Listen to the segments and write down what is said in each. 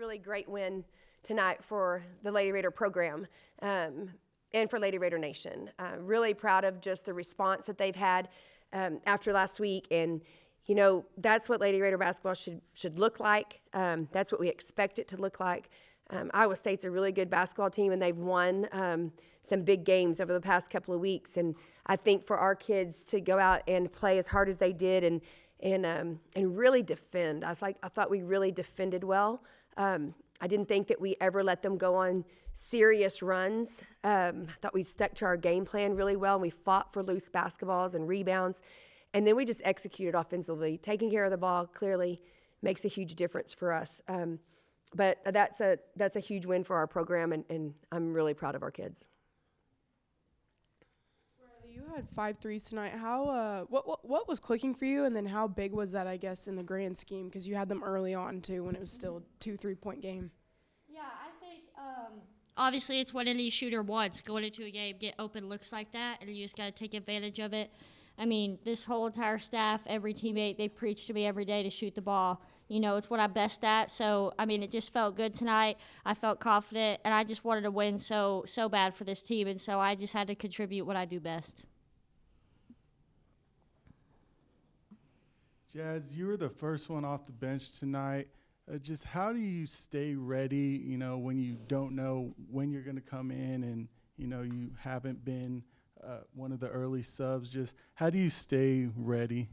really great win tonight for the Lady Raider program and for Lady Raider Nation. Really proud of just the response that they've had after last week. And, you know, that's what Lady Raider basketball should look like. That's what we expect it to look like. Iowa State's a really good basketball team, and they've won some big games over the past couple of weeks. And I think for our kids to go out and play as hard as they did and really defend, I thought we really defended well. I didn't think that we ever let them go on serious runs. I thought we stuck to our game plan really well, and we fought for loose basketballs and rebounds. And then we just executed offensively. Taking care of the ball clearly makes a huge difference for us. But that's a huge win for our program, and I'm really proud of our kids. Riley, you had 5 threes tonight. How what was clicking for you, and then how big was that, I guess, in the grand scheme? Because you had them early on too, when it was still a 2 3-point game. Yeah, I think obviously it's what any shooter wants, going into a game, get open looks like that, and you just got to take advantage of it. I mean, this whole entire staff, every teammate, they preach to me every day to shoot the ball. You know, it's what I'm best at. So, I mean, it just felt good tonight. I felt confident, and I just wanted to win so bad for this team, and so I just had to contribute what I do best. Jazz, you were the first one off the bench tonight. Just how do you stay ready, you know, when you don't know when you're going to come in and, you know, you haven't been one of the early subs? Just how do you stay ready?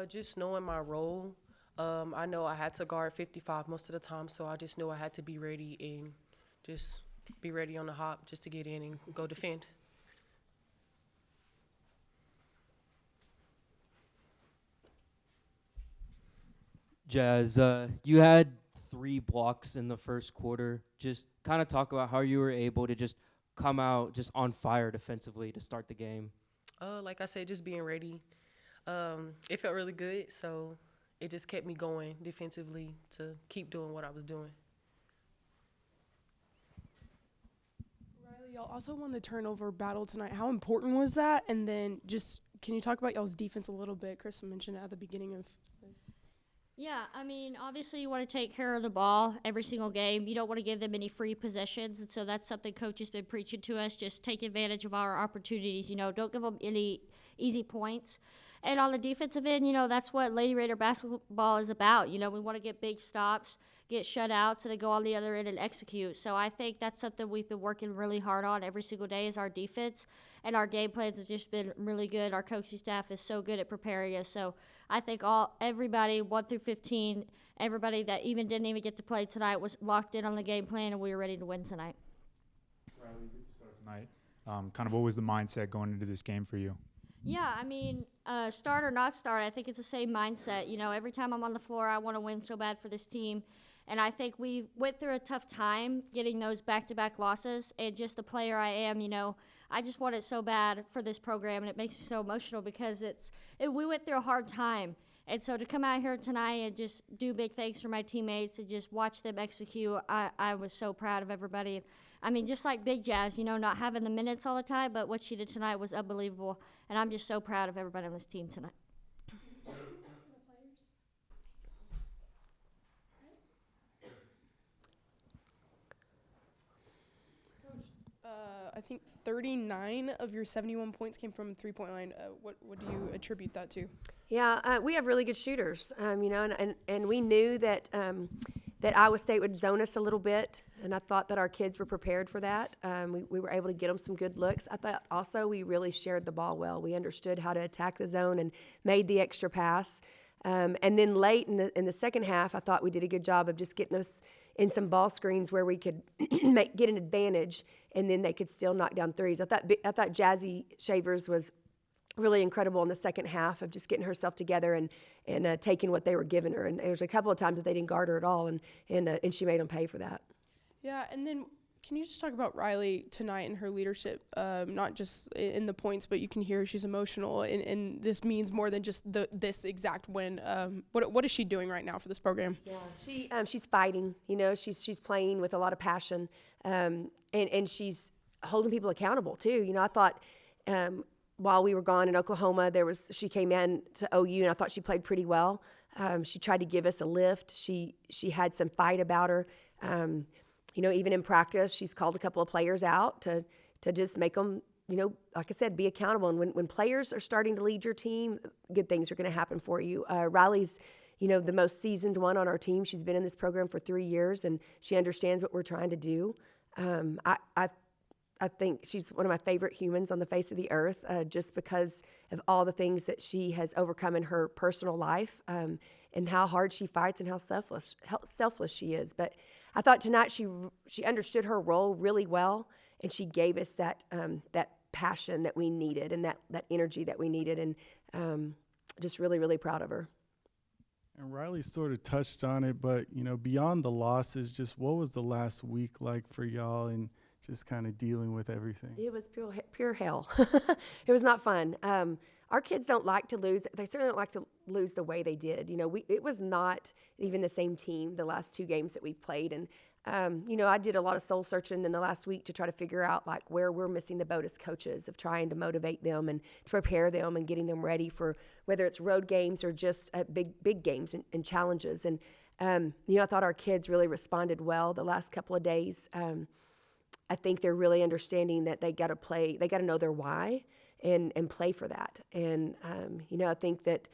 Just knowing my role. I know I had to guard 55 most of the time, so I just knew I had to be ready and just be ready on the hop just to get in and go defend. Jazz, you had 3 blocks in the first quarter. Just kind of talk about how you were able to just come out just on fire defensively to start the game. Like I said, just being ready. It felt really good, so it just kept me going defensively to keep doing what I was doing. Riley, y'all also won the turnover battle tonight. How important was that? And then just can you talk about y'all's defense a little bit? Chris mentioned it at the beginning of this. Yeah, I mean, obviously you want to take care of the ball every single game. You don't want to give them any free possessions, and so that's something Coach has been preaching to us. Just take advantage of our opportunities. You know, don't give them any easy points. And on the defensive end, you know, that's what Lady Raider basketball is about. You know, we want to get big stops, get shutouts, and then go on the other end and execute. So I think that's something we've been working really hard on every single day is our defense. And our game plans have just been really good. Our coaching staff is so good at preparing us. So I think everybody, 1 through 15, everybody that didn't even get to play tonight was locked in on the game plan, and we were ready to win tonight. Riley, good to start tonight. Kind of what was the mindset going into this game for you? Yeah, I mean, start or not start, I think it's the same mindset. You know, every time I'm on the floor, I want to win so bad for this team. And I think we went through a tough time getting those back-to-back losses. And just the player I am, you know, I just want it so bad for this program, and it makes me so emotional because we went through a hard time. And so to come out here tonight and just do big things for my teammates and just watch them execute, I was so proud of everybody. I mean, just like Big Jazz, you know, not having the minutes all the time, but what she did tonight was unbelievable. And I'm just so proud of everybody on this team tonight. I think 39 of your 71 points came from 3-point line. What do you attribute that to? Yeah, we have really good shooters, you know, and we knew that that Iowa State would zone us a little bit, and I thought that our kids were prepared for that. We were able to get them some good looks. I thought also we really shared the ball well. We understood how to attack the zone and made the extra pass. And then late in the second half, I thought we did a good job of just getting us in some ball screens where we could get an advantage, and then they could still knock down threes. I thought Jazzy Shavers was really incredible in the second half of just getting herself together and taking what they were giving her. And there was a couple of times that they didn't guard her at all, and she made them pay for that. Yeah, and then can you just talk about Riley tonight and her leadership, not just in the points, but you can hear she's emotional, and this means more than just this exact win. What is she doing right now for this program? Yeah, she's fighting. You know, she's playing with a lot of passion, and she's holding people accountable too. You know, I thought while we were gone in Oklahoma, she came in to OU, and I thought she played pretty well. She tried to give us a lift. She had some fight about her. Even in practice, she's called a couple of players out to just make them, like I said, be accountable. And when players are starting to lead your team, good things are going to happen for you. Riley's, the most seasoned one on our team. She's been in this program for 3 years, and she understands what we're trying to do. I think she's one of my favorite humans on the face of the earth, just because of all the things that she has overcome in her personal life, and how hard she fights and how selfless she is. But I thought tonight she understood her role really well, and she gave us that passion that we needed and that energy that we needed, and just really, really proud of her. And Riley sort of touched on it, but, beyond the losses, just what was the last week like for y'all and just kind of dealing with everything? It was pure hell. It was not fun. Our kids don't like to lose. They certainly don't like to lose the way they did. It was not even the same team the last 2 games that we've played. And, I did a lot of soul searching in the last week to try to figure out where we're missing the boat as coaches, of trying to motivate them and to prepare them and getting them ready for whether it's road games or just big games and challenges. And, I thought our kids really responded well the last couple of days. I think they're really understanding that they got to know their why and play for that. And, I think that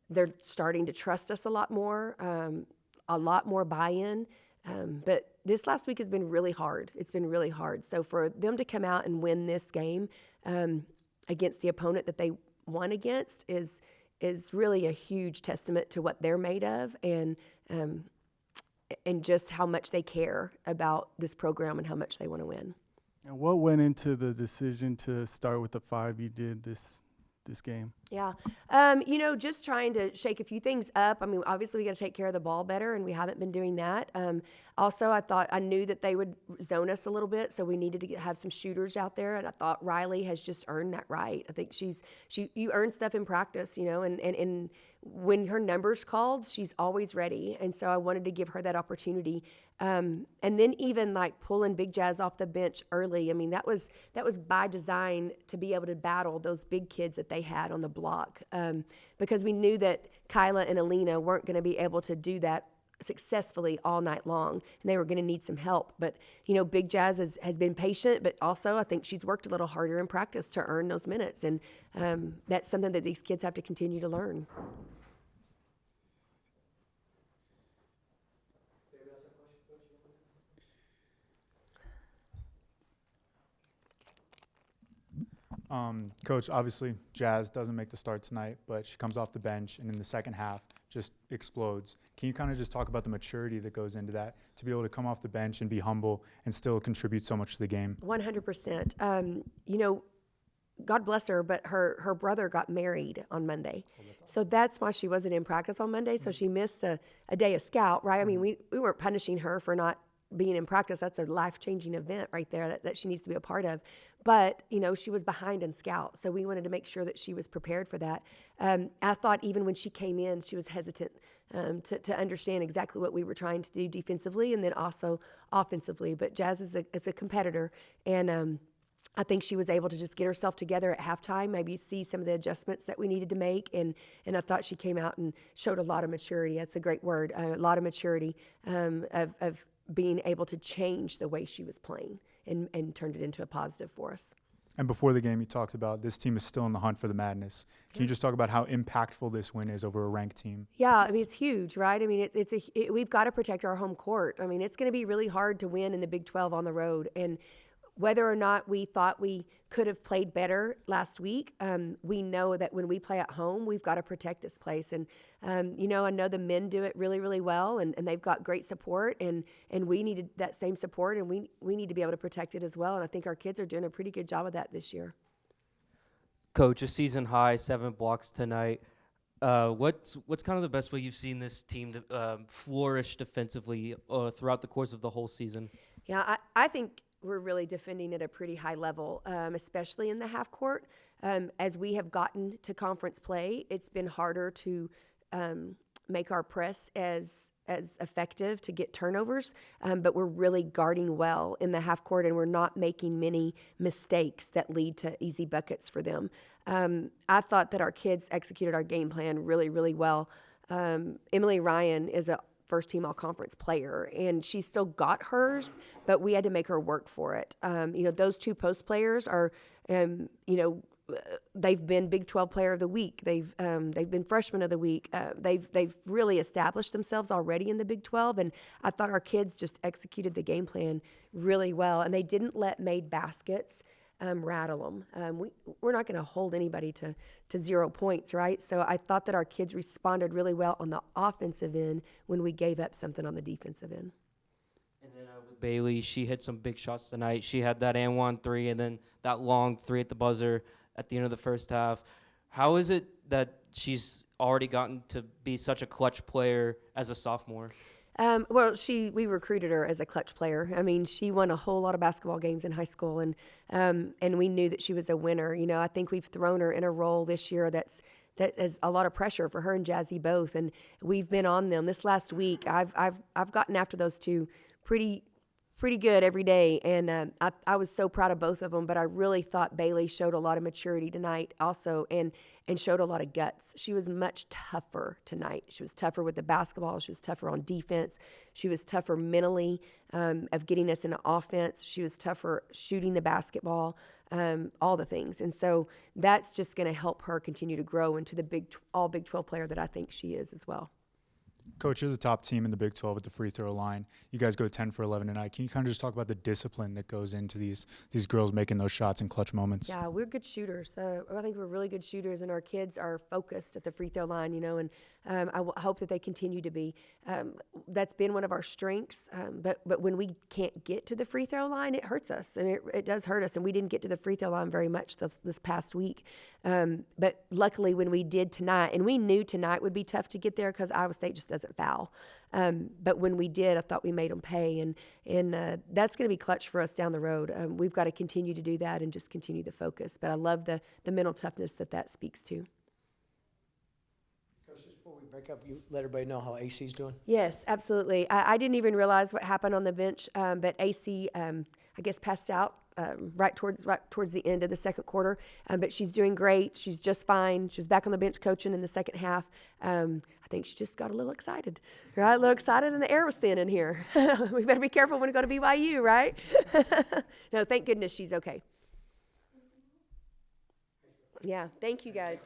they're starting to trust us a lot more buy-in. But this last week has been really hard. It's been really hard. So for them to come out and win this game against the opponent that they won against is really a huge testament to what they're made of, and just how much they care about this program and how much they want to win. And what went into the decision to start with the 5 you did this game? Yeah. Just trying to shake a few things up. I mean, obviously we got to take care of the ball better, and we haven't been doing that. Also, I knew that they would zone us a little bit, so we needed to have some shooters out there, and I thought Riley has just earned that right. I think you earn stuff in practice, and when her number's called, she's always ready. And so I wanted to give her that opportunity. And then even pulling Big Jazz off the bench early. I mean, that was by design to be able to battle those big kids that they had on the block. Because we knew that Kyla and Alina weren't going to be able to do that successfully all night long, and they were going to need some help. But, Big Jazz has been patient, but also I think she's worked a little harder in practice to earn those minutes. And that's something that these kids have to continue to learn. Coach, obviously Jazz doesn't make the start tonight, but she comes off the bench and in the second half just explodes. Can you kind of just talk about the maturity that goes into that, to be able to come off the bench and be humble and still contribute so much to the game? 100%. God bless her, but her brother got married on Monday. So that's why she wasn't in practice on Monday. So she missed a day of scout, right? I mean, we weren't punishing her for not being in practice. That's a life-changing event right there that she needs to be a part of. But, she was behind in scout, so we wanted to make sure that she was prepared for that. I thought even when she came in, she was hesitant to understand exactly what we were trying to do defensively and then also offensively. But Jazz is a competitor, and I think she was able to just get herself together at halftime, maybe see some of the adjustments that we needed to make, and I thought she came out and showed a lot of maturity. That's a great word, a lot of maturity of being able to change the way she was playing and turned it into a positive for us. And before the game, you talked about this team is still in the hunt for the madness. Can you just talk about how impactful this win is over a ranked team? Yeah, I mean, it's huge, right? I mean, we've got to protect our home court. I mean, it's going to be really hard to win in the Big 12 on the road. And whether or not we thought we could have played better last week, we know that when we play at home, we've got to protect this place. And, I know the men do it really, really well, and they've got great support, and we needed that same support, and we need to be able to protect it as well. And I think our kids are doing a pretty good job of that this year. Coach, a season high, 7 blocks tonight. What's kind of the best way you've seen this team flourish defensively throughout the course of the whole season? Yeah, I think we're really defending at a pretty high level, especially in the half court. As we have gotten to conference play, it's been harder to make our press as effective to get turnovers, but we're really guarding well in the half court, and we're not making many mistakes that lead to easy buckets for them. I thought that our kids executed our game plan really, really well. Emily Ryan is a first-team all-conference player, and she still got hers, but we had to make her work for it. Those two post players are, they've been Big 12 Player of the Week. They've been Freshman of the Week. They've really established themselves already in the Big 12, and I thought our kids just executed the game plan really well, and they didn't let made baskets rattle them. We're not going to hold anybody to 0 points, right? So I thought that our kids responded really well on the offensive end when we gave up something on the defensive end. And then with Bailey, she hit some big shots tonight. She had that and 1-3, and then that long 3 at the buzzer at the end of the first half. How is it that she's already gotten to be such a clutch player as a sophomore? We recruited her as a clutch player. I mean, she won a whole lot of basketball games in high school, and we knew that she was a winner. I think we've thrown her in a role this year that is a lot of pressure for her and Jazzy both, and we've been on them. This last week, I've gotten after those two pretty good every day, and I was so proud of both of them, but I really thought Bailey showed a lot of maturity tonight also, and showed a lot of guts. She was much tougher tonight. She was tougher with the basketball. She was tougher on defense. She was tougher mentally of getting us into offense. She was tougher shooting the basketball, all the things. And so that's just going to help her continue to grow into the all Big 12 player that I think she is as well. Coach, you're the top team in the Big 12 at the free throw line. You guys go 10 for 11 tonight. Can you kind of just talk about the discipline that goes into these girls making those shots in clutch moments? Yeah, we're good shooters. I think we're really good shooters, and our kids are focused at the free throw line, and I hope that they continue to be. That's been one of our strengths, but when we can't get to the free throw line, it hurts us, and it does hurt us, and we didn't get to the free throw line very much this past week. But luckily when we did tonight, and we knew tonight would be tough to get there because Iowa State just doesn't foul. But when we did, I thought we made them pay, and that's going to be clutch for us down the road. We've got to continue to do that and just continue the focus. But I love the mental toughness that speaks to. Coach, just before we break up, you let everybody know how AC's doing? Yes, absolutely. I didn't even realize what happened on the bench, but AC, I guess, passed out right towards the end of the second quarter. But she's doing great. She's just fine. She was back on the bench coaching in the second half. I think she just got a little excited, right? A little excited, and the air was thin in here. We better be careful when we go to BYU, right? No, thank goodness she's okay. Yeah, thank you guys.